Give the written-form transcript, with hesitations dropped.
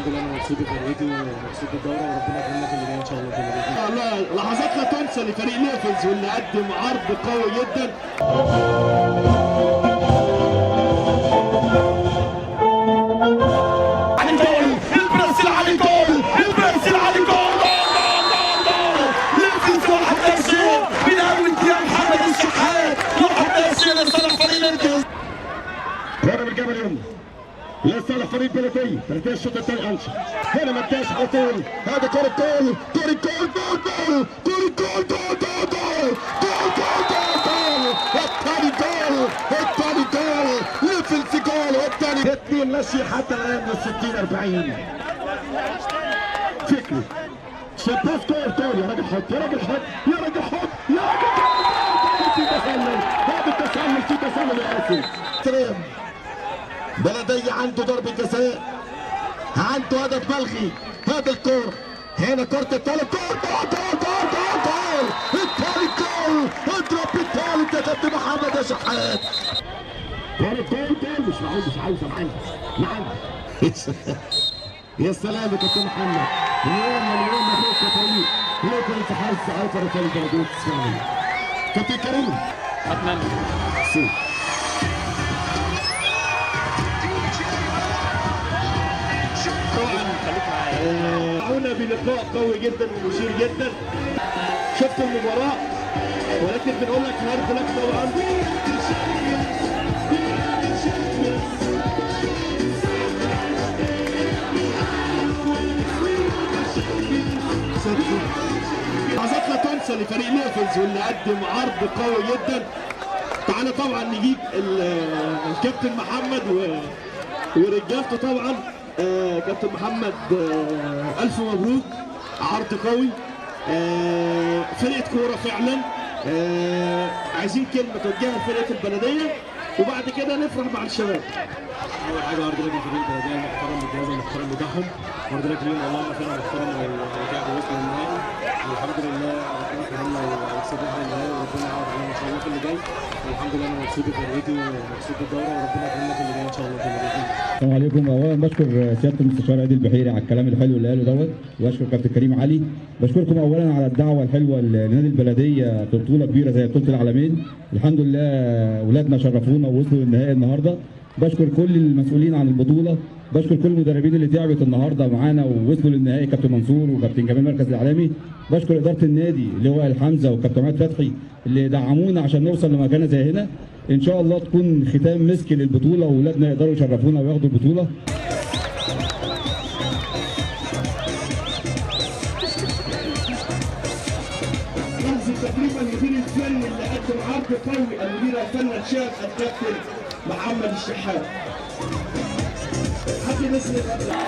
الحمد لله انا مبسوط بفرقتي ومبسوط بالدوره وربنا يكرمنا في اللي جاي ان شاء الله كله. والله لحظات لا تنسى لفريق نيفلز واللي قدم عرض قوي جدا. كورة من جبل يوم لصالح فريق بلدية الشوط الثاني انشا هنا مداش على طول هذا كورة جول كورة جول جول جول كورة جول جول جول جول جول جول جول الثاني جول الثاني جول نيفلز جول والثاني اثنين ماشي حتى الان من 60 40 فكري شباك كور يا راجل حط يا راجل حط يا راجل حط يا راجل حط في تسلل هذا التسلل في تسلل يا اسف بلدية عنده ضربة جزاء عنده هدف ملغي هذا الكور هنا كرة الثالث جول جول جول جول جول جول الثالث جول اضرب بالثالث يا كابتن محمد يا شحات كرة جول مش عاوزة معانا يا سلام يا كابتن محمد اليوم مبروك يا فريق ليك الاتحاد السعودي رسالة بلدية الإسماعيلية كابتن كريم اتمنى هنا بلقاء قوي جدا ومثير جدا. شفت المباراة ولكن بنقول لك هارد لك طبعا. لحظات لا تنسى لفريق نيفلز واللي قدم عرض قوي جدا. تعالى طبعا نجيب الكابتن محمد ورجالته طبعا. كابتن محمد ألف مبروك عرض قوي. فرقة كورة فعلا. عايزين كلمة توجهها لفرقة البلدية وبعد كده نفرح مع الشباب. اول حاجه عرض لك فريق البلديه المحترم بالجهاز المحترم بتاعهم عرض لك اليوم والله فرقه محترمه ورجعت وصلوا للنهائي والحمد لله ربنا كرمنا وكسبنا النهائي وربنا يعوض علينا ان شاء الله في اللي جاي والحمد لله انا مبسوط بفرقتي ومبسوط بالدوره وربنا يكرمنا في اللي جاي ان شاء الله كله. السلام عليكم. اولا بشكر سياده المستشار عادل البحيري على الكلام الحلو اللي قاله دوت واشكر كابتن كريم علي. بشكركم اولا على الدعوه الحلوه لنادي البلديه في بطوله كبيره زي بطوله العالمين. الحمد لله اولادنا شرفونا ووصلوا للنهائي النهارده. بشكر كل المسؤولين عن البطوله، بشكر كل المدربين اللي تعبت النهارده معانا ووصلوا للنهائي، كابتن منصور وكابتن جمال المركز الاعلامي. بشكر اداره النادي اللي هو الحمزه وكابتن عماد فتحي اللي دعمونا عشان نوصل لمكانه زي هنا. ان شاء الله تكون ختام مسك للبطوله واولادنا يقدروا يشرفونا وياخدوا البطوله. تقريبا المدير الفني اللي قدم عرض قوي المدير الفني الشاب الكابتن محمد الشحات. حد نسمع الألف